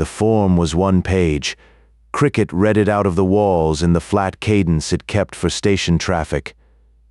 The form was one page. Cricket read it out of the walls in the flat cadence it kept for station traffic.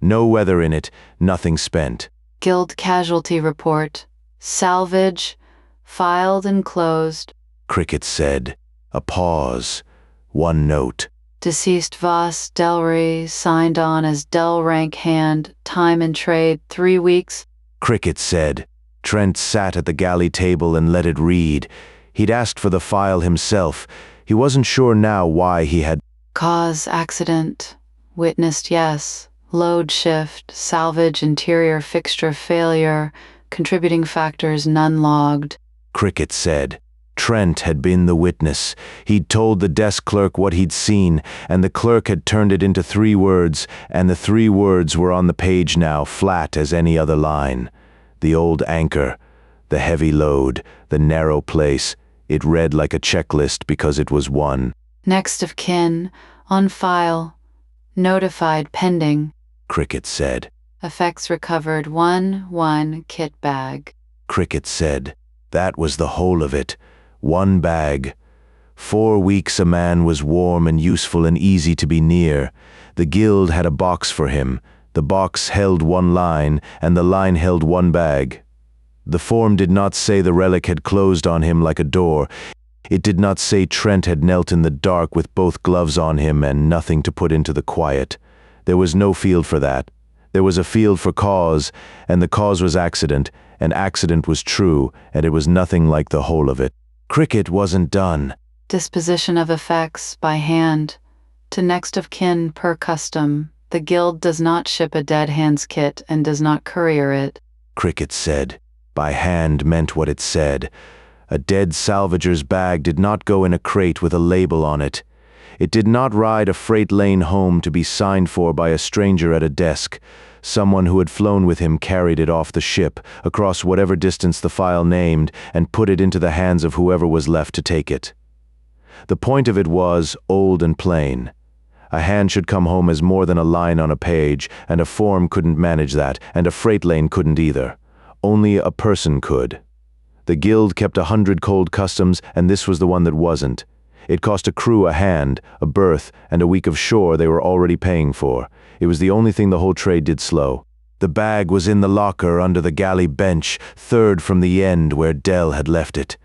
No weather in it, nothing spent. Guild casualty report. Salvage. Filed and closed. Cricket said. A pause. One note. Deceased Voss Delry signed on as Del rank hand, time and trade 3 weeks. Cricket said. Trent sat at the galley table and let it read. He'd asked for the file himself. He wasn't sure now why he had. Cause accident. Witnessed yes. Load shift. Salvage interior fixture failure. Contributing factors none logged. Cricket said. Trent had been the witness. He'd told the desk clerk what he'd seen, and the clerk had turned it into 3 words, and the 3 words were on the page now, flat as any other line. The old anchor, the heavy load, the narrow place. It read like a checklist because it was one. Next of kin, on file, notified pending. Cricket said. Effects recovered 1 kit bag. Cricket said. That was the whole of it. 1 bag. 4 weeks a man was warm and useful and easy to be near. The guild had a box for him. The box held 1 line, and the line held 1 bag. The form did not say the relic had closed on him like a door. It did not say Trent had knelt in the dark with both gloves on him and nothing to put into the quiet. There was no field for that. There was a field for cause, and the cause was accident, and accident was true, and it was nothing like the whole of it. Cricket wasn't done. Disposition of effects by hand. To next of kin per custom. The guild does not ship a dead hands kit and does not courier it. Cricket said. By hand meant what it said. A dead salvager's bag did not go in a crate with a label on it. It did not ride a freight lane home to be signed for by a stranger at a desk. Someone who had flown with him carried it off the ship, across whatever distance the file named, and put it into the hands of whoever was left to take it. The point of it was old and plain. A hand should come home as more than a line on a page, and a form couldn't manage that, and a freight lane couldn't either. Only a person could. The guild kept 100 cold customs, and this was the one that wasn't. It cost a crew a hand, a berth, and a week of shore they were already paying for. It was the only thing the whole trade did slow. The bag was in the locker under the galley bench, 3rd from the end where Del had left it.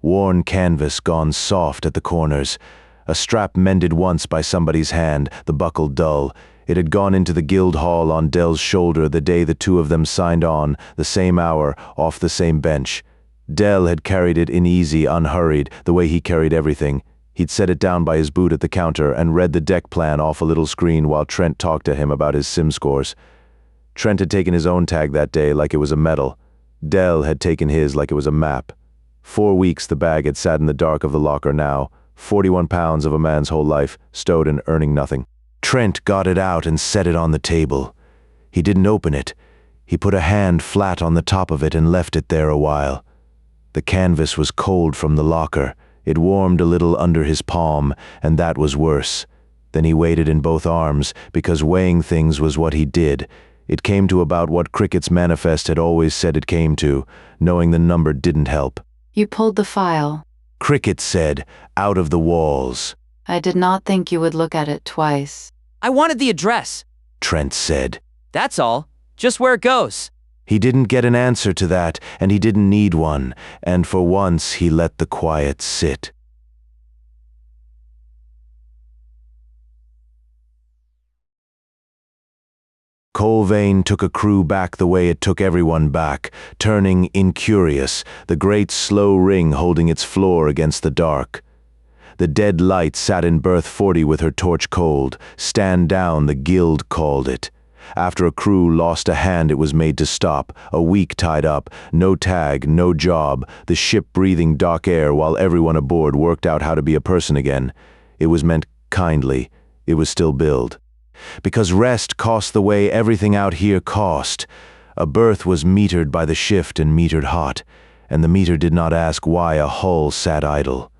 Worn canvas gone soft at the corners. A strap mended once by somebody's hand, the buckle dull. It had gone into the guild hall on Del's shoulder the day the 2 of them signed on, the same hour, off the same bench. Del had carried it in easy, unhurried, the way he carried everything. He'd set it down by his boot at the counter and read the deck plan off a little screen while Trent talked to him about his sim scores. Trent had taken his own tag that day like it was a medal. Del had taken his like it was a map. 4 weeks the bag had sat in the dark of the locker now, 41 pounds of a man's whole life, stowed and earning nothing. Trent got it out and set it on the table. He didn't open it. He put a hand flat on the top of it and left it there a while. The canvas was cold from the locker. It warmed a little under his palm, and that was worse. Then he weighed it in both arms, because weighing things was what he did. It came to about what Cricket's manifest had always said it came to. Knowing the number didn't help. You pulled the file. Cricket said, out of the walls. I did not think you would look at it twice. I wanted the address. Trent said. That's all. Just where it goes. He didn't get an answer to that, and he didn't need one, and for once he let the quiet sit. Colvane took a crew back the way it took everyone back, turning incurious, the great slow ring holding its floor against the dark. The DeadLight sat in berth 40 with her torch cold. Stand down, the guild called it. After a crew lost a hand, it was made to stop, a week tied up, no tag, no job, the ship breathing dock air while everyone aboard worked out how to be a person again. It was meant kindly. It was still billed. Because rest cost the way everything out here cost. A berth was metered by the shift and metered hot, and the meter did not ask why a hull sat idle.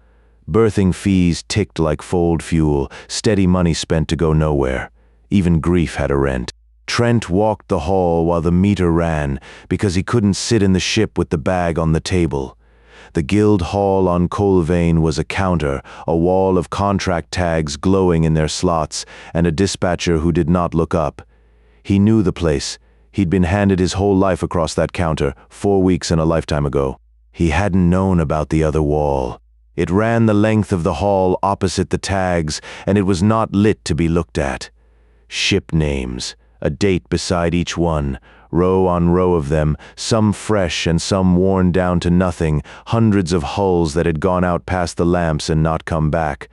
Berthing fees ticked like fold fuel, steady money spent to go nowhere. Even grief had a rent. Trent walked the hall while the meter ran, because he couldn't sit in the ship with the bag on the table. The guild hall on Colvane was a counter, a wall of contract tags glowing in their slots, and a dispatcher who did not look up. He knew the place. He'd been handed his whole life across that counter, 4 weeks and a lifetime ago. He hadn't known about the other wall. It ran the length of the hall opposite the tags, and it was not lit to be looked at. Ship names, a date beside each one, row on row of them, some fresh and some worn down to nothing, hundreds of hulls that had gone out past the lamps and not come back.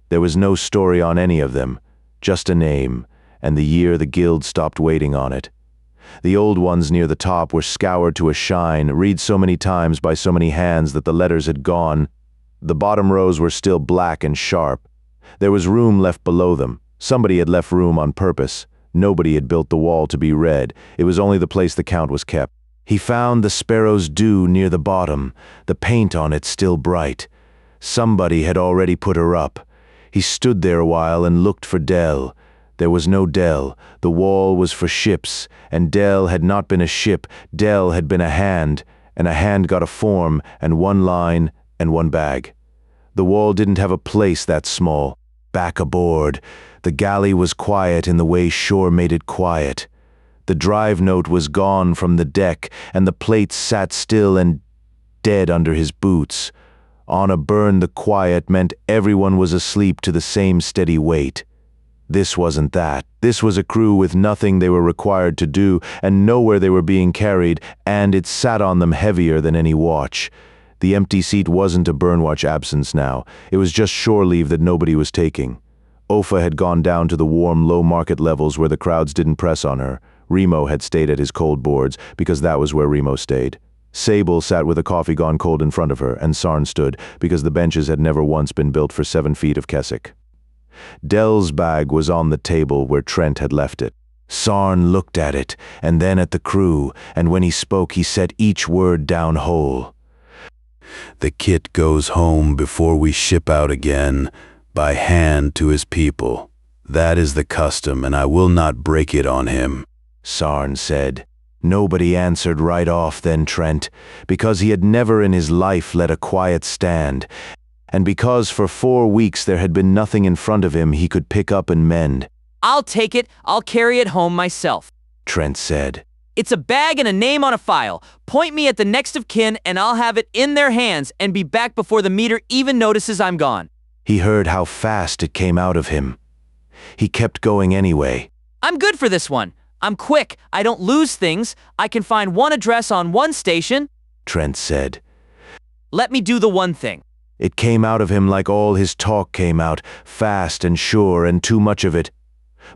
There was no story on any of them, just a name, and the year the guild stopped waiting on it. The old ones near the top were scoured to a shine, read so many times by so many hands that the letters had gone. The bottom rows were still black and sharp. There was room left below them. Somebody had left room on purpose. Nobody had built the wall to be read. It was only the place the count was kept. He found the sparrow's dew near the bottom, the paint on it still bright. Somebody had already put her up. He stood there a while and looked for Dell. There was no Dell. The wall was for ships, and Dell had not been a ship. Dell had been a hand, and a hand got a form, and one line, and one bag. The wall didn't have a place that small. Back aboard. The galley was quiet in the way shore made it quiet. The drive note was gone from the deck, and the plates sat still and dead under his boots. On a burn, the quiet meant everyone was asleep to the same steady weight. This wasn't that. This was a crew with nothing they were required to do, and nowhere they were being carried, and it sat on them heavier than any watch. The empty seat wasn't a burnwatch absence now. It was just shore leave that nobody was taking. Ofa had gone down to the warm, low market levels where the crowds didn't press on her. Remo had stayed at his cold boards, because that was where Remo stayed. Sable sat with a coffee gone cold in front of her, and Sarn stood, because the benches had never once been built for 7 feet of Keswick. Dell's bag was on the table where Trent had left it. Sarn looked at it, and then at the crew, and when he spoke he set each word down whole. The kit goes home before we ship out again, by hand to his people. That is the custom, and I will not break it on him, Sarn said. Nobody answered right off then Trent, because he had never in his life let a quiet stand, and because for 4 weeks there had been nothing in front of him he could pick up and mend. I'll take it. I'll carry it home myself, Trent said. It's a bag and a name on a file. Point me at the next of kin and I'll have it in their hands and be back before the meter even notices I'm gone. He heard how fast it came out of him. He kept going anyway. I'm good for this one. I'm quick. I don't lose things. I can find one address on one station, Trent said. Let me do the one thing. It came out of him like all his talk came out, fast and sure and too much of it.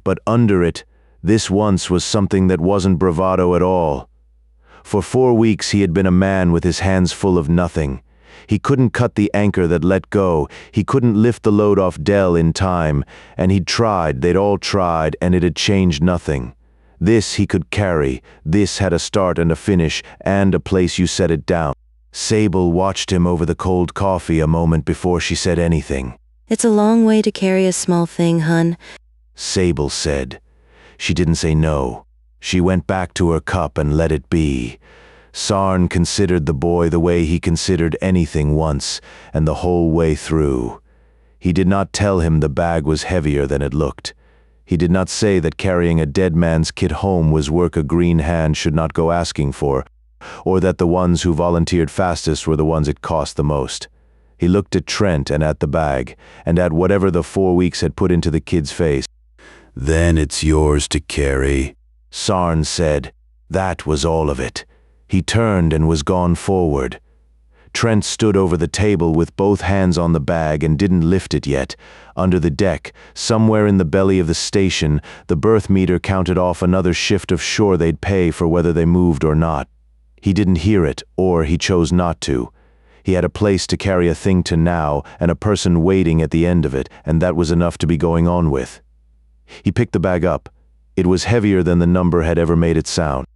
But under it, this once was something that wasn't bravado at all. For 4 weeks he had been a man with his hands full of nothing. He couldn't cut the anchor that let go, he couldn't lift the load off Dell in time, and he'd tried, they'd all tried, and it had changed nothing. This he could carry, this had a start and a finish, and a place you set it down. Sable watched him over the cold coffee a moment before she said anything. It's a long way to carry a small thing, hun, Sable said. She didn't say no. She went back to her cup and let it be. Sarn considered the boy the way he considered anything once, and the whole way through. He did not tell him the bag was heavier than it looked. He did not say that carrying a dead man's kit home was work a green hand should not go asking for, or that the ones who volunteered fastest were the ones it cost the most. He looked at Trent and at the bag, and at whatever the 4 weeks had put into the kid's face. Then it's yours to carry, Sarn said. That was all of it. He turned and was gone forward. Trent stood over the table with both hands on the bag and didn't lift it yet. Under the deck, somewhere in the belly of the station, the berth meter counted off another shift of shore they'd pay for whether they moved or not. He didn't hear it, or he chose not to. He had a place to carry a thing to now, and a person waiting at the end of it, and that was enough to be going on with. He picked the bag up. It was heavier than the number had ever made it sound.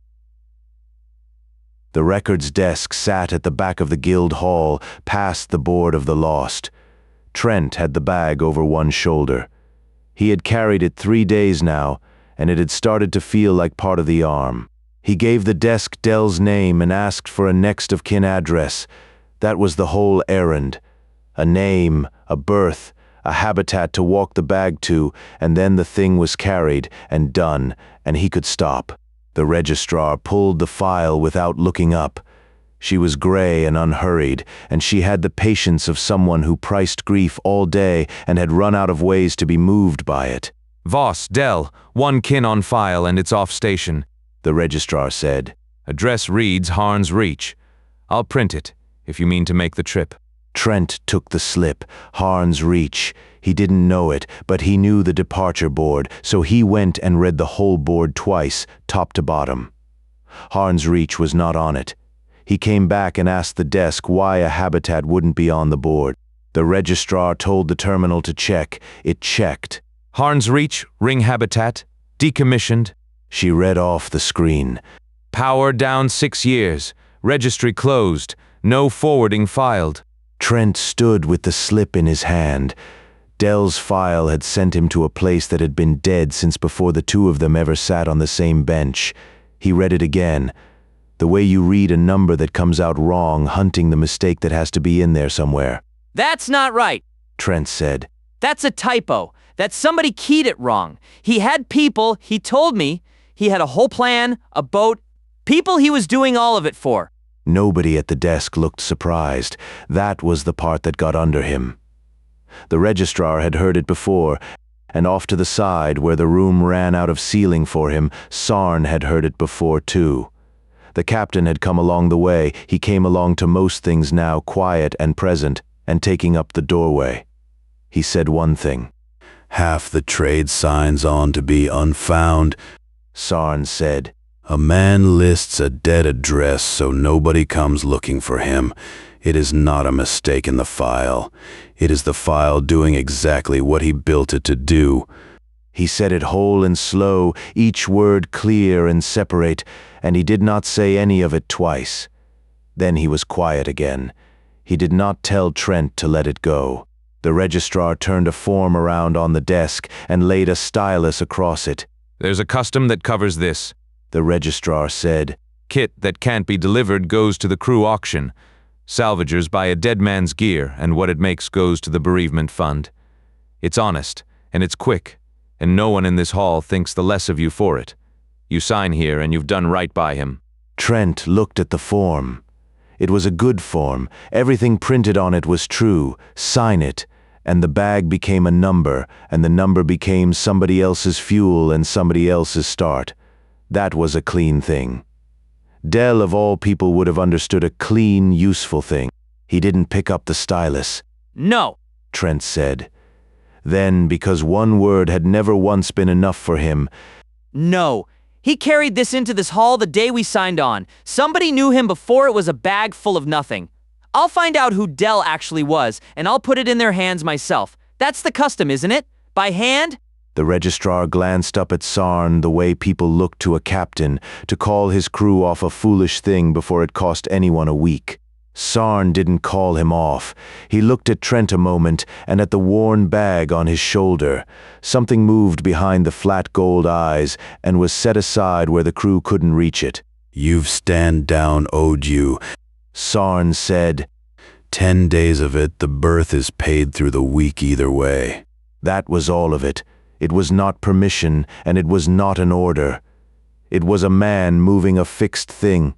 The records desk sat at the back of the guild hall, past the board of the lost. Trent had the bag over one shoulder. He had carried it 3 days now, and it had started to feel like part of the arm. He gave the desk Dell's name and asked for a next of kin address. That was the whole errand. A name, a berth, a habitat to walk the bag to, and then the thing was carried and done, and he could stop. The registrar pulled the file without looking up. She was gray and unhurried, and she had the patience of someone who priced grief all day and had run out of ways to be moved by it. Voss, Dell, 1 kin on file and it's off station, The registrar said. Address reads Harns Reach. I'll print it, if you mean to make the trip. Trent took the slip, Harns Reach. He didn't know it, but he knew the departure board, so he went and read the whole board twice, top to bottom. Harns Reach was not on it. He came back and asked the desk why a habitat wouldn't be on the board. The registrar told the terminal to check. It checked. Harns Reach, ring habitat, decommissioned. She read off the screen. Power down 6 years. Registry closed. No forwarding filed. Trent stood with the slip in his hand. Dell's file had sent him to a place that had been dead since before the two of them ever sat on the same bench. He read it again. The way you read a number that comes out wrong, hunting the mistake that has to be in there somewhere. That's not right, Trent said. That's a typo. That somebody keyed it wrong. He had people, he told me. He had a whole plan, a boat, people he was doing all of it for. Nobody at the desk looked surprised. That was the part that got under him. The registrar had heard it before, and off to the side, where the room ran out of ceiling for him, Sarn had heard it before too. The captain had come along the way. He came along to most things now, quiet and present, and taking up the doorway. He said one thing. Half the trade signs on to be unfound, Sarn said. A man lists a dead address so nobody comes looking for him. It is not a mistake in the file. It is the file doing exactly what he built it to do. He said it whole and slow, each word clear and separate, and he did not say any of it twice. Then he was quiet again. He did not tell Trent to let it go. The registrar turned a form around on the desk and laid a stylus across it. There's a custom that covers this. The registrar said. Kit that can't be delivered goes to the crew auction. Salvagers buy a dead man's gear, and what it makes goes to the bereavement fund. It's honest, and it's quick, and no one in this hall thinks the less of you for it. You sign here, and you've done right by him. Trent looked at the form. It was a good form. Everything printed on it was true. Sign it, and the bag became a number, and the number became somebody else's fuel and somebody else's start. That was a clean thing. Dell, of all people, would have understood a clean, useful thing. He didn't pick up the stylus. No, Trent said. Then, because one word had never once been enough for him, no. He carried this into this hall the day we signed on. Somebody knew him before it was a bag full of nothing. I'll find out who Dell actually was, and I'll put it in their hands myself. That's the custom, isn't it? By hand? The registrar glanced up at Sarn the way people looked to a captain, to call his crew off a foolish thing before it cost anyone a week. Sarn didn't call him off. He looked at Trent a moment and at the worn bag on his shoulder. Something moved behind the flat gold eyes and was set aside where the crew couldn't reach it. You've stand down owed you, Sarn said. 10 days of it, the berth is paid through the week either way. That was all of it. It was not permission, and it was not an order. It was a man moving a fixed thing.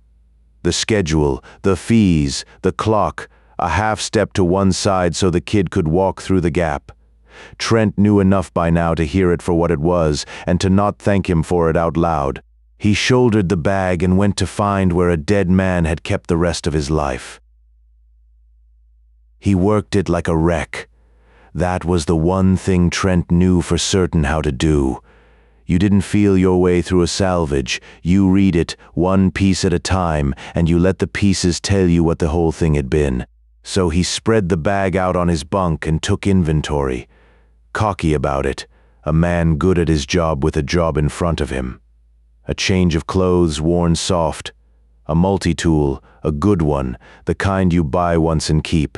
The schedule, the fees, the clock, a half step to one side so the kid could walk through the gap. Trent knew enough by now to hear it for what it was, and to not thank him for it out loud. He shouldered the bag and went to find where a dead man had kept the rest of his life. He worked it like a wreck. That was the one thing Trent knew for certain how to do. You didn't feel your way through a salvage. You read it, one piece at a time, and you let the pieces tell you what the whole thing had been. So he spread the bag out on his bunk and took inventory. Cocky about it, a man good at his job with a job in front of him. A change of clothes worn soft. A multi-tool, a good one, the kind you buy once and keep.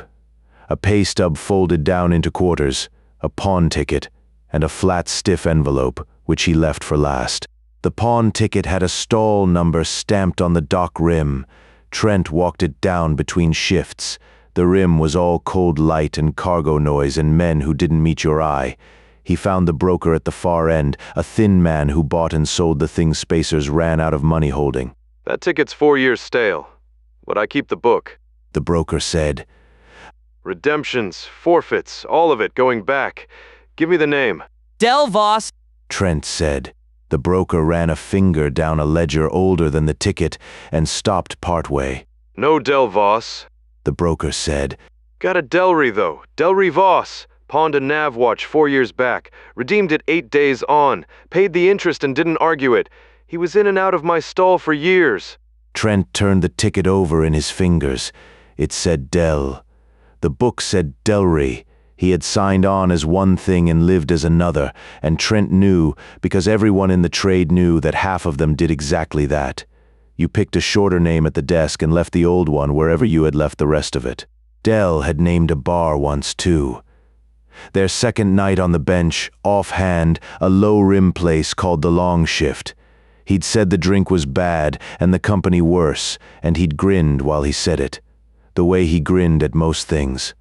A pay stub folded down into quarters, a pawn ticket, and a flat, stiff envelope, which he left for last. The pawn ticket had a stall number stamped on the dock rim. Trent walked it down between shifts. The rim was all cold light and cargo noise and men who didn't meet your eye. He found the broker at the far end, a thin man who bought and sold the things spacers ran out of money holding. That ticket's 4 years stale, but I keep the book. The broker said. Redemptions, forfeits, all of it going back. Give me the name. Del Voss. Trent said. The broker ran a finger down a ledger older than the ticket and stopped partway. No Del Voss. The broker said. Got a Delry, though. Delry Voss. Pawned a nav watch 4 years back. Redeemed it 8 days on. Paid the interest and didn't argue it. He was in and out of my stall for years. Trent turned the ticket over in his fingers. It said Del. The book said Delry. He had signed on as one thing and lived as another, and Trent knew, because everyone in the trade knew, that half of them did exactly that. You picked a shorter name at the desk and left the old one wherever you had left the rest of it. Del had named a bar once, too. Their second night on the bench, offhand, a low-rim place called the Long Shift. He'd said the drink was bad and the company worse, and he'd grinned while he said it. The way he grinned at most things.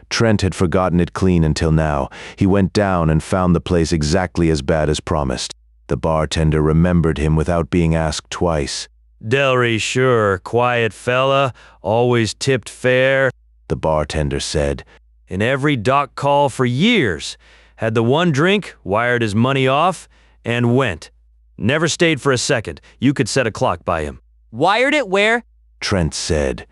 Trent had forgotten it clean until now. He went down and found the place exactly as bad as promised. The bartender remembered him without being asked twice. Delry, sure, quiet fella, always tipped fair, the bartender said. In every dock call for years. Had the one drink, wired his money off, and went. Never stayed for a second. You could set a clock by him. Wired it where? Trent said.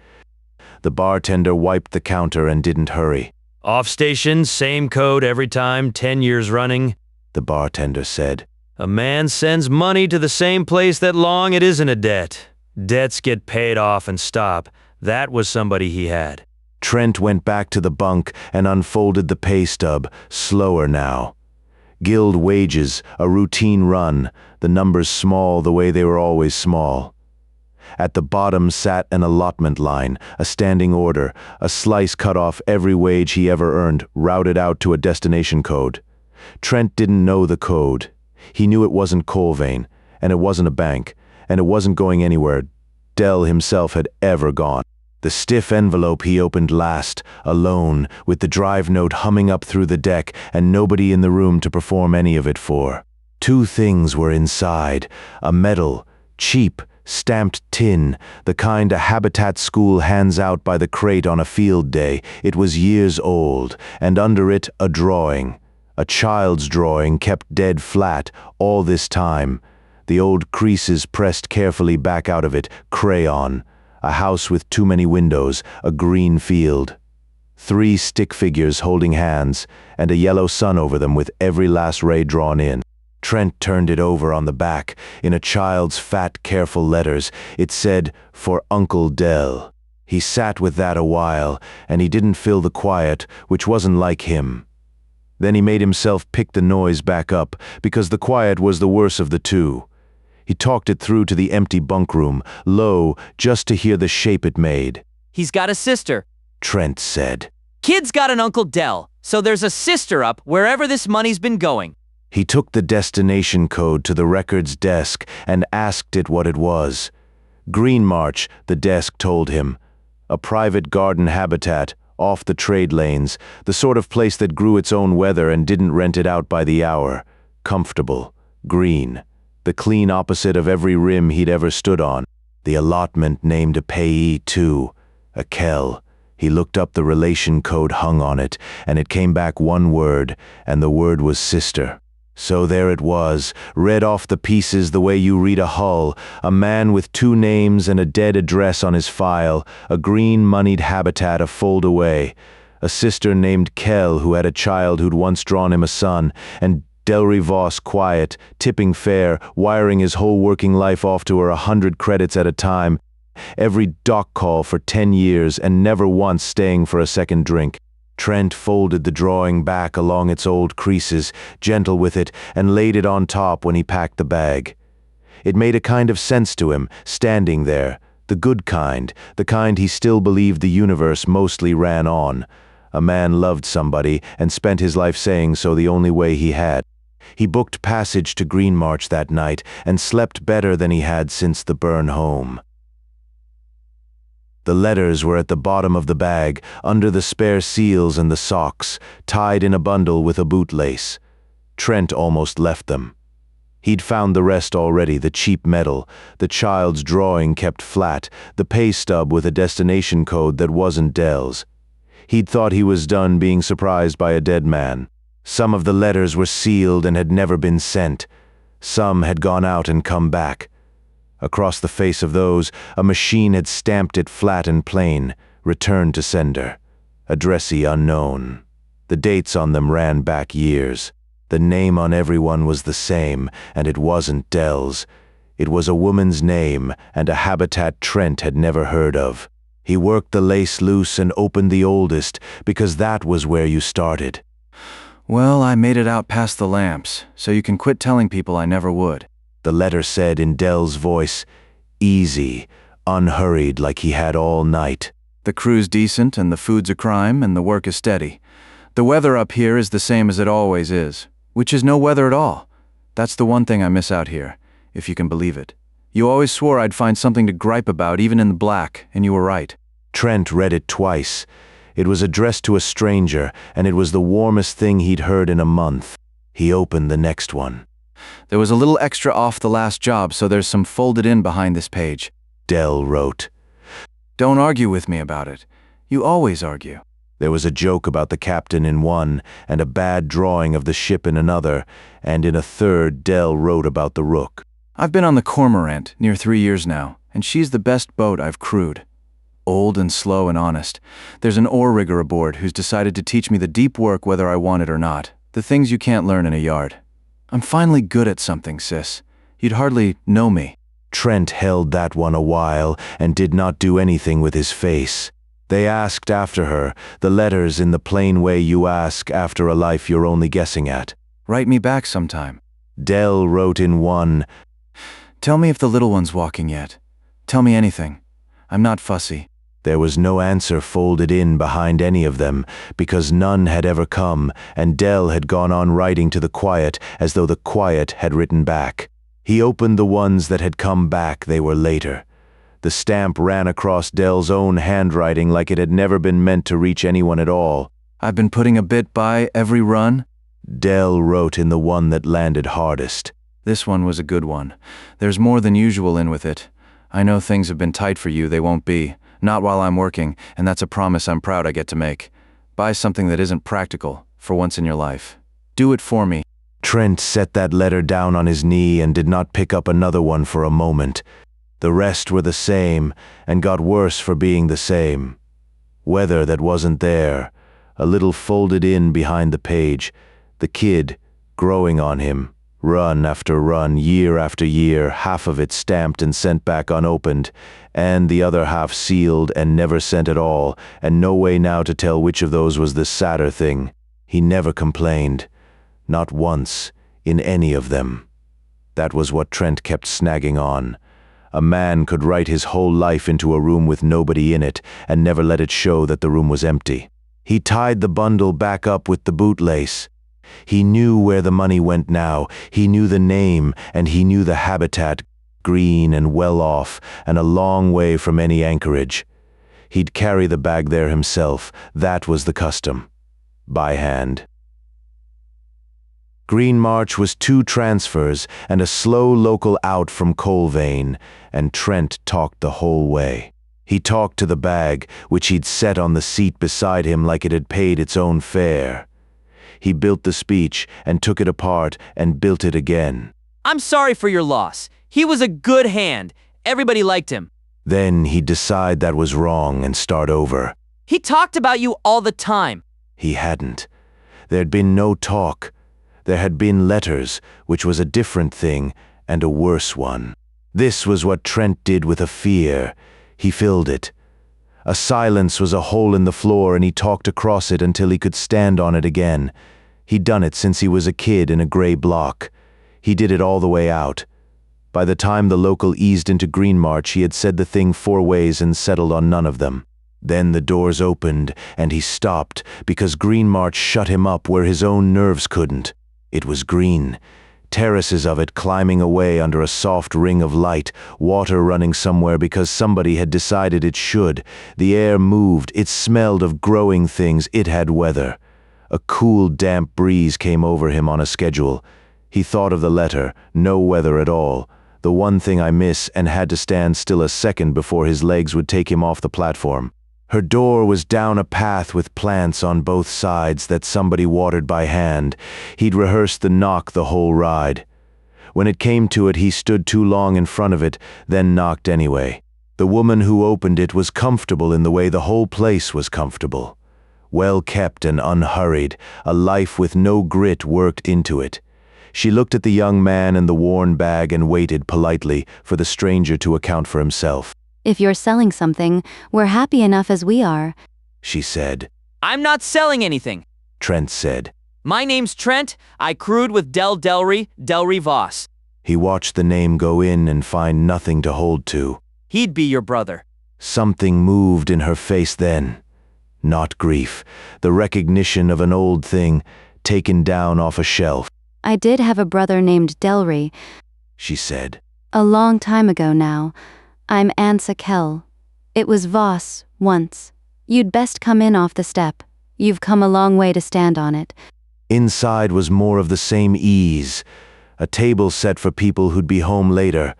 The bartender wiped the counter and didn't hurry. Off station, same code every time, 10 years running, the bartender said. A man sends money to the same place that long it isn't a debt. Debts get paid off and stop. That was somebody he had. Trent went back to the bunk and unfolded the pay stub, slower now. Guild wages, a routine run, the numbers small the way they were always small. At the bottom sat an allotment line, a standing order, a slice cut off every wage he ever earned, routed out to a destination code. Trent didn't know the code. He knew it wasn't coal vein, and it wasn't a bank, and it wasn't going anywhere Del himself had ever gone. The stiff envelope he opened last, alone, with the drive note humming up through the deck and nobody in the room to perform any of it for. 2 things were inside, a medal, cheap, stamped tin, the kind a habitat school hands out by the crate on a field day. It was years old, and under it a drawing. A child's drawing kept dead flat all this time. The old creases pressed carefully back out of it, crayon. A house with too many windows, a green field. 3 stick figures holding hands, and a yellow sun over them with every last ray drawn in. Trent turned it over on the back. In a child's fat, careful letters, it said, "For Uncle Del." He sat with that a while, and he didn't fill the quiet, which wasn't like him. Then he made himself pick the noise back up, because the quiet was the worse of the two. He talked it through to the empty bunk room, low, just to hear the shape it made. He's got a sister, Trent said. Kid's got an Uncle Del, so there's a sister up wherever this money's been going. He took the destination code to the records desk and asked it what it was. Green March, the desk told him. A private garden habitat, off the trade lanes, the sort of place that grew its own weather and didn't rent it out by the hour. Comfortable, green, the clean opposite of every rim he'd ever stood on. The allotment named a payee too, a Kell. He looked up the relation code hung on it, and it came back one word, and the word was sister. So there it was, read off the pieces the way you read a hull, a man with 2 names and a dead address on his file, a green moneyed habitat a fold away, a sister named Kell who had a child who'd once drawn him a son, and Delry Voss quiet, tipping fair, wiring his whole working life off to her 100 credits at a time, every dock call for 10 years and never once staying for a second drink. Trent folded the drawing back along its old creases, gentle with it, and laid it on top when he packed the bag. It made a kind of sense to him, standing there, the good kind, the kind he still believed the universe mostly ran on. A man loved somebody and spent his life saying so the only way he had. He booked passage to Green March that night and slept better than he had since the burn home. The letters were at the bottom of the bag, under the spare seals and the socks, tied in a bundle with a bootlace. Trent almost left them. He'd found the rest already, the cheap metal, the child's drawing kept flat, the pay stub with a destination code that wasn't Dell's. He'd thought he was done being surprised by a dead man. Some of the letters were sealed and had never been sent. Some had gone out and come back. Across the face of those, a machine had stamped it flat and plain, returned to sender. Addressee unknown. The dates on them ran back years. The name on everyone was the same, and it wasn't Dell's. It was a woman's name, and a habitat Trent had never heard of. He worked the lace loose and opened the oldest, because that was where you started. Well, I made it out past the lamps, so you can quit telling people I never would. The letter said in Dell's voice, easy, unhurried like he had all night. The crew's decent, and the food's a crime, and the work is steady. The weather up here is the same as it always is, which is no weather at all. That's the one thing I miss out here, if you can believe it. You always swore I'd find something to gripe about, even in the black, and you were right. Trent read it twice. It was addressed to a stranger, and it was the warmest thing he'd heard in a month. He opened the next one. There was a little extra off the last job, so there's some folded in behind this page. Dell wrote. Don't argue with me about it. You always argue. There was a joke about the captain in one, and a bad drawing of the ship in another, and in a third Dell wrote about the Rook. I've been on the Cormorant near 3 years now, and she's the best boat I've crewed. Old and slow and honest. There's an oar rigger aboard who's decided to teach me the deep work whether I want it or not. The things you can't learn in a yard. I'm finally good at something, sis. You'd hardly know me. Trent held that one a while and did not do anything with his face. They asked after her, the letters in the plain way you ask after a life you're only guessing at. Write me back sometime. Dell wrote in one, Tell me if the little one's walking yet. Tell me anything. I'm not fussy. There was no answer folded in behind any of them, because none had ever come, and Dell had gone on writing to the quiet as though the quiet had written back. He opened the ones that had come back. They were later. The stamp ran across Dell's own handwriting like it had never been meant to reach anyone at all. I've been putting a bit by every run. Dell wrote in the one that landed hardest. This one was a good one. There's more than usual in with it. I know things have been tight for you, they won't be. Not while I'm working, and that's a promise I'm proud I get to make. Buy something that isn't practical, for once in your life. Do it for me. Trent set that letter down on his knee and did not pick up another one for a moment. The rest were the same, and got worse for being the same. Weather that wasn't there, a little folded in behind the page. The kid, growing on him. Run after run, year after year, half of it stamped and sent back unopened, and the other half sealed and never sent at all, and no way now to tell which of those was the sadder thing. He never complained. Not once, in any of them. That was what Trent kept snagging on. A man could write his whole life into a room with nobody in it, and never let it show that the room was empty. He tied the bundle back up with the bootlace. He knew where the money went now. He knew the name, and he knew the habitat, green and well off, and a long way from any anchorage. He'd carry the bag there himself. That was the custom. By hand. Green March was 2 transfers and a slow local out from Colvane, and Trent talked the whole way. He talked to the bag, which he'd set on the seat beside him like it had paid its own fare. He built the speech and took it apart and built it again. I'm sorry for your loss. He was a good hand. Everybody liked him. Then he'd decide that was wrong and start over. He talked about you all the time. He hadn't. There'd been no talk. There had been letters, which was a different thing and a worse one. This was what Trent did with a fear. He filled it. A silence was a hole in the floor, and he talked across it until he could stand on it again. He'd done it since he was a kid in a gray block. He did it all the way out. By the time the local eased into Green March, he had said the thing 4 ways and settled on none of them. Then the doors opened, and he stopped, because Green March shut him up where his own nerves couldn't. It was green. terraces of it climbing away under a soft ring of light, water running somewhere because somebody had decided it should. The air moved, it smelled of growing things, it had weather. A cool, damp breeze came over him on a schedule. He thought of the letter, no weather at all. The one thing I miss, and had to stand still a second before his legs would take him off the platform. Her door was down a path with plants on both sides that somebody watered by hand. He'd rehearsed the knock the whole ride. When it came to it, he stood too long in front of it, then knocked anyway. The woman who opened it was comfortable in the way the whole place was comfortable. Well kept and unhurried, a life with no grit worked into it. She looked at the young man and the worn bag and waited politely for the stranger to account for himself. If you're selling something, we're happy enough as we are, She said. I'm not selling anything. Trent said. My name's Trent. I crewed with Delry Voss. He watched the name go in and find nothing to hold to. He'd be your brother. Something moved in her face then. Not grief, the recognition of an old thing taken down off a shelf. I did have a brother named Delry, She said. a long time ago now. I'm Ansa Kell. It was Voss, once. You'd best come in off the step. You've come a long way to stand on it. Inside was more of the same ease. A table set for people who'd be home later.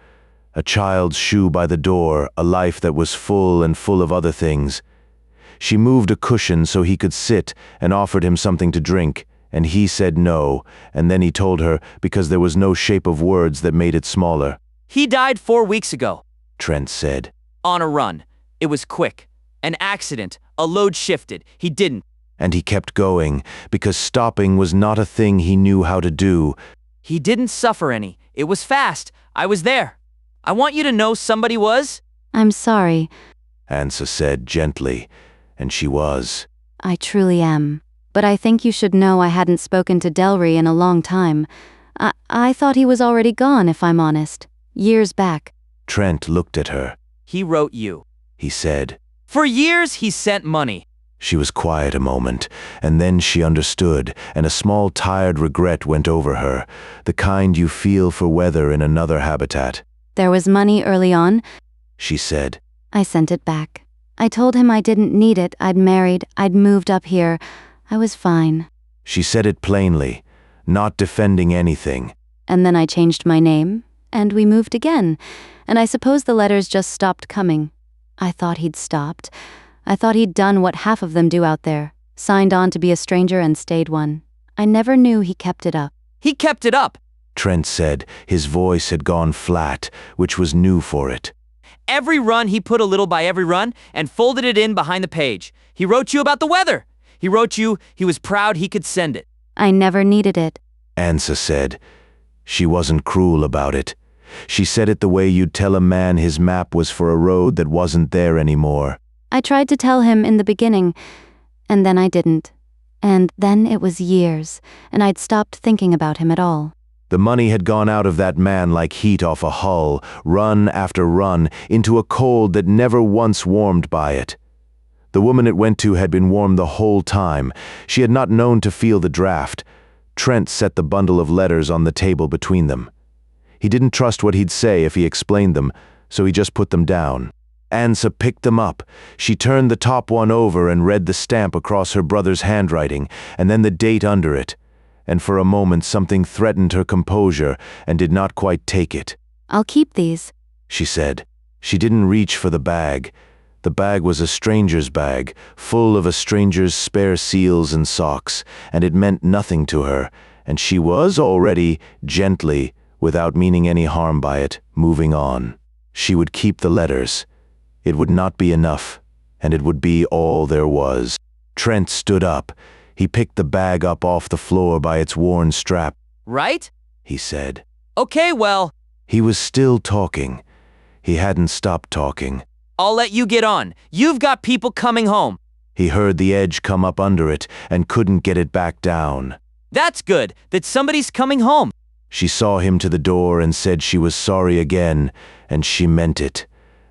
A child's shoe by the door, a life that was full and full of other things. She moved a cushion so he could sit and offered him something to drink, and he said no, and then he told her because there was no shape of words that made it smaller. He died 4 weeks ago. Trent said. On a run. It was quick. An accident. A load shifted. He didn't. And he kept going, because stopping was not a thing he knew how to do. He didn't suffer any. It was fast. I was there. I want you to know somebody was. I'm sorry. Ansa said gently, and she was. I truly am. But I think you should know I hadn't spoken to Delry in a long time. I thought he was already gone, if I'm honest. Years back. Trent looked at her. He wrote you. He said. For years, he sent money. She was quiet a moment, and then she understood, and a small tired regret went over her, the kind you feel for weather in another habitat. There was money early on, She said. I sent it back. I told him I didn't need it. I'd married. I'd moved up here. I was fine. She said it plainly, not defending anything. And then I changed my name, and we moved again. And I suppose the letters just stopped coming. I thought he'd stopped. I thought he'd done what half of them do out there, signed on to be a stranger and stayed one. I never knew he kept it up. He kept it up. Trent said. His voice had gone flat, which was new for it. Every run, he put a little by every run and folded it in behind the page. He wrote you about the weather. He wrote you he was proud he could send it. I never needed it. Ansa said. She wasn't cruel about it. She said it the way you'd tell a man his map was for a road that wasn't there anymore. I tried to tell him in the beginning, and then I didn't. And then it was years, and I'd stopped thinking about him at all. The money had gone out of that man like heat off a hull, run after run, into a cold that never once warmed by it. The woman it went to had been warm the whole time. She had not known to feel the draft. Trent set the bundle of letters on the table between them. He didn't trust what he'd say if he explained them, so he just put them down. Ansa picked them up. She turned the top one over and read the stamp across her brother's handwriting, and then the date under it. And for a moment something threatened her composure and did not quite take it. I'll keep these, She said. She didn't reach for the bag. The bag was a stranger's bag, full of a stranger's spare seals and socks, and it meant nothing to her, and she was already, gently, without meaning any harm by it, moving on. She would keep the letters. It would not be enough, and it would be all there was. Trent stood up. He picked the bag up off the floor by its worn strap. Right? He said. Okay, well, He was still talking. He hadn't stopped talking. I'll let you get on. You've got people coming home. He heard the edge come up under it and couldn't get it back down. That's good, that somebody's coming home. She saw him to the door and said she was sorry again, and she meant it.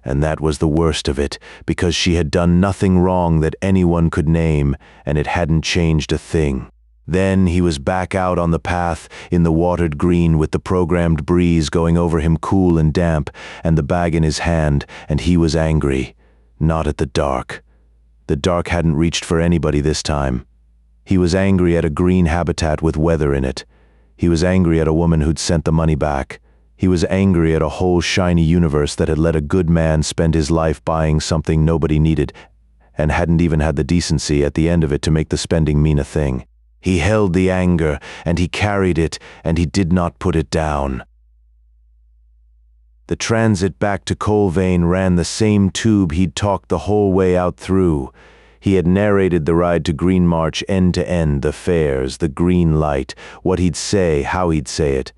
And that was the worst of it, because she had done nothing wrong that anyone could name, and it hadn't changed a thing. Then he was back out on the path in the watered green with the programmed breeze going over him cool and damp and the bag in his hand, and he was angry. Not at the dark. The dark hadn't reached for anybody this time. He was angry at a green habitat with weather in it. He was angry at a woman who'd sent the money back. He was angry at a whole shiny universe that had let a good man spend his life buying something nobody needed and hadn't even had the decency at the end of it to make the spending mean a thing. He held the anger, and he carried it, and he did not put it down. The transit back to Colvane ran the same tube he'd talked the whole way out through. He had narrated the ride to Green March end to end, the fares, the green light, what he'd say, how he'd say it.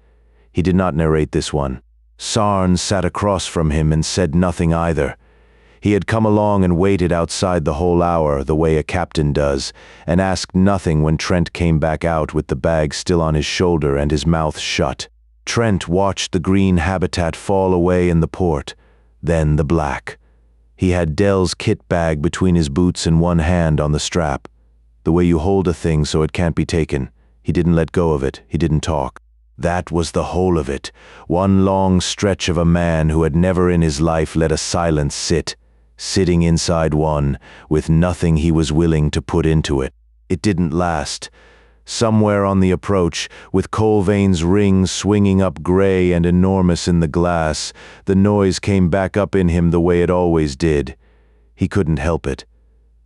He did not narrate this one. Sarn sat across from him and said nothing either. He had come along and waited outside the whole hour, the way a captain does, and asked nothing when Trent came back out with the bag still on his shoulder and his mouth shut. Trent watched the green habitat fall away in the port, then the black. He had Dell's kit bag between his boots and one hand on the strap. The way you hold a thing so it can't be taken. He didn't let go of it, he didn't talk. That was the whole of it, one long stretch of a man who had never in his life let a silence sit. Sitting inside one, with nothing he was willing to put into it. It didn't last. Somewhere on the approach, with Colvane's ring swinging up gray and enormous in the glass, the noise came back up in him the way it always did. He couldn't help it.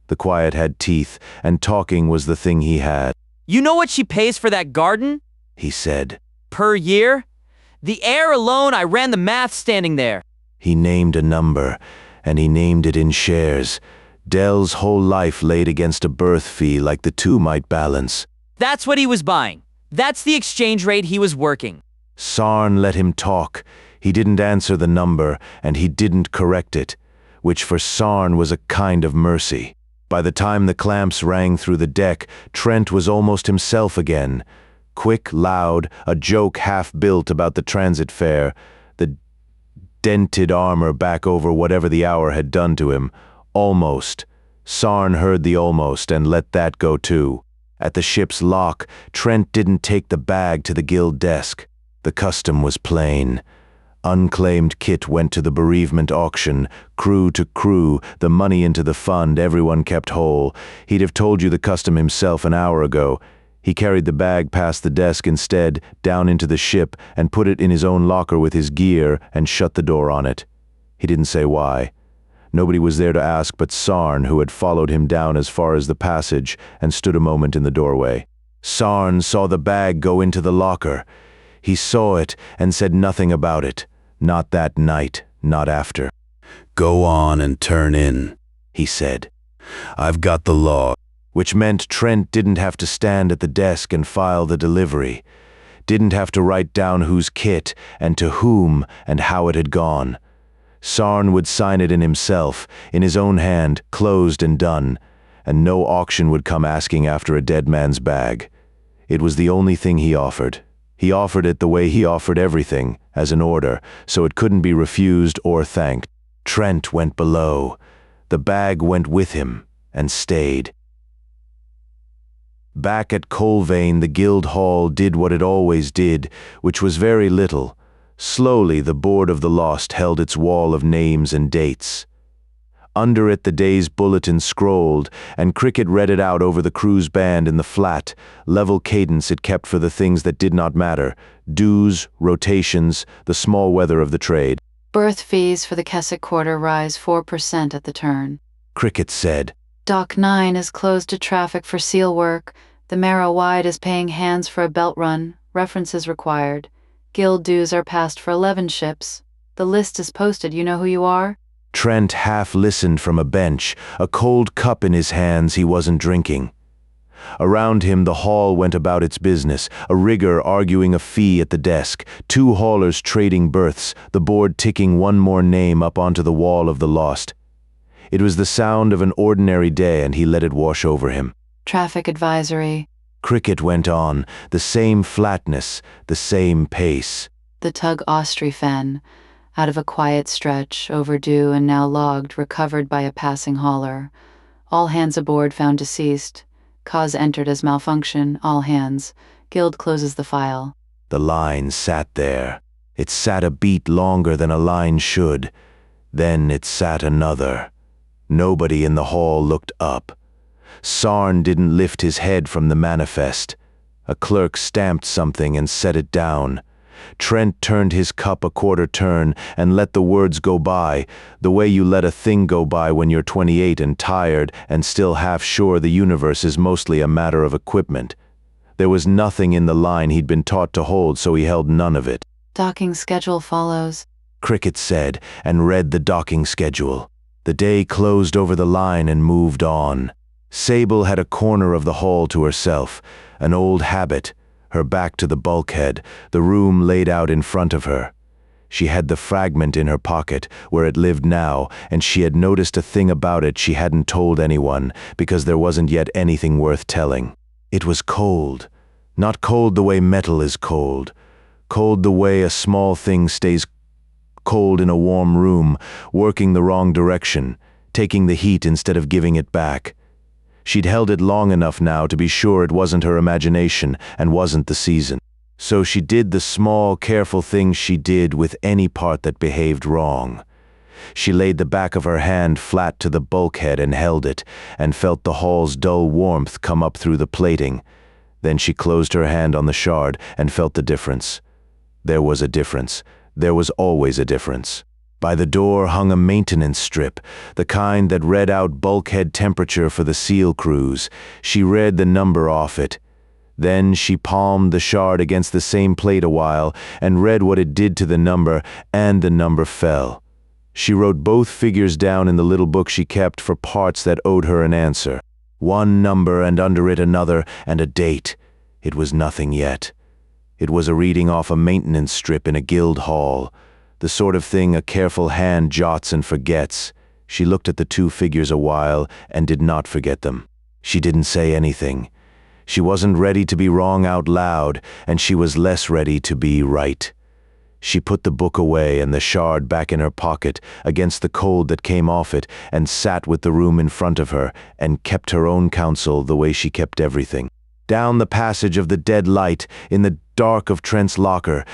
The quiet had teeth, and talking was the thing he had. You know what she pays for that garden? He said. Per year? The air alone, I ran the math standing there. He named a number, and he named it in shares. Dell's whole life laid against a birth fee like the two might balance. That's what he was buying. That's the exchange rate he was working. Sarn let him talk. He didn't answer the number, and he didn't correct it, which for Sarn was a kind of mercy. By the time the clamps rang through the deck, Trent was almost himself again. Quick, loud, a joke half-built about the transit fare, the dented armor back over whatever the hour had done to him. Almost. Sarn heard the almost and let that go too. At the ship's lock, Trent didn't take the bag to the guild desk. The custom was plain. Unclaimed kit went to the bereavement auction, crew to crew, the money into the fund, everyone kept whole. He'd have told you the custom himself an hour ago. He carried the bag past the desk instead, down into the ship, and put it in his own locker with his gear and shut the door on it. He didn't say why. Nobody was there to ask but Sarn, who had followed him down as far as the passage and stood a moment in the doorway. Sarn saw the bag go into the locker. He saw it and said nothing about it. Not that night, not after. Go on and turn in, he said. I've got the log. Which meant Trent didn't have to stand at the desk and file the delivery. Didn't have to write down whose kit and to whom and how it had gone. Sarn would sign it in himself, in his own hand, closed and done, and no auction would come asking after a dead man's bag. It was the only thing he offered. He offered it the way he offered everything, as an order, so it couldn't be refused or thanked. Trent went below. The bag went with him, and stayed. Back at Colvane, the guild hall did what it always did, which was very little. Slowly, the Board of the Lost held its wall of names and dates. Under it, the day's bulletin scrolled, and Cricket read it out over the crew's band in the flat, level cadence it kept for the things that did not matter: dues, rotations, the small weather of the trade. Berth fees for the Keswick quarter rise 4% at the turn. Cricket said. Dock 9 is closed to traffic for seal work. The Marrow Wide is paying hands for a belt run. References required. Guild dues are passed for 11 ships. The list is posted. You know who you are? Trent half listened from a bench, a cold cup in his hands he wasn't drinking. Around him the hall went about its business, a rigger arguing a fee at the desk, two haulers trading berths, the board ticking one more name up onto the wall of the Lost. It was the sound of an ordinary day, and he let it wash over him. Traffic advisory. Cricket went on, the same flatness, the same pace. The tug Austrifen, out of a quiet stretch, overdue and now logged, recovered by a passing hauler. All hands aboard found deceased. Cause entered as malfunction, all hands. Guild closes the file. The line sat there. It sat a beat longer than a line should. Then it sat another. Nobody in the hall looked up. Sarn didn't lift his head from the manifest. A clerk stamped something and set it down. Trent turned his cup a quarter turn and let the words go by, the way you let a thing go by when you're 28 and tired and still half sure the universe is mostly a matter of equipment. There was nothing in the line he'd been taught to hold, so he held none of it. Docking schedule follows. Cricket said, and read the docking schedule. The day closed over the line and moved on. Sable had a corner of the hall to herself, an old habit, her back to the bulkhead, the room laid out in front of her. She had the fragment in her pocket, where it lived now, and she had noticed a thing about it she hadn't told anyone, because there wasn't yet anything worth telling. It was cold. Not cold the way metal is cold. Cold the way a small thing stays cold in a warm room, working the wrong direction, taking the heat instead of giving it back. She'd held it long enough now to be sure it wasn't her imagination and wasn't the season. So she did the small, careful things she did with any part that behaved wrong. She laid the back of her hand flat to the bulkhead and held it, and felt the hall's dull warmth come up through the plating. Then she closed her hand on the shard and felt the difference. There was a difference. There was always a difference. By the door hung a maintenance strip, the kind that read out bulkhead temperature for the SEAL crews. She read the number off it. Then she palmed the shard against the same plate a while and read what it did to the number, and the number fell. She wrote both figures down in the little book she kept for parts that owed her an answer. One number and under it another, and a date. It was nothing yet. It was a reading off a maintenance strip in a guild hall. The sort of thing a careful hand jots and forgets. She looked at the two figures a while and did not forget them. She didn't say anything. She wasn't ready to be wrong out loud, and she was less ready to be right. She put the book away and the shard back in her pocket against the cold that came off it, and sat with the room in front of her and kept her own counsel the way she kept everything. Down the passage of the DeadLight, in the dark of Trent's locker,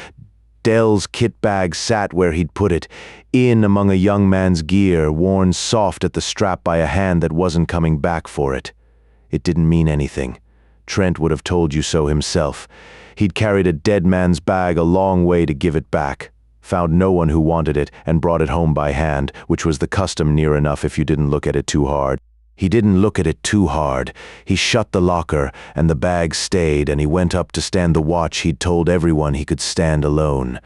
Dell's kit bag sat where he'd put it, in among a young man's gear, worn soft at the strap by a hand that wasn't coming back for it. It didn't mean anything. Trent would have told you so himself. He'd carried a dead man's bag a long way to give it back, found no one who wanted it, and brought it home by hand, which was the custom near enough if you didn't look at it too hard. He didn't look at it too hard. He shut the locker, and the bag stayed, and he went up to stand the watch he'd told everyone he could stand alone.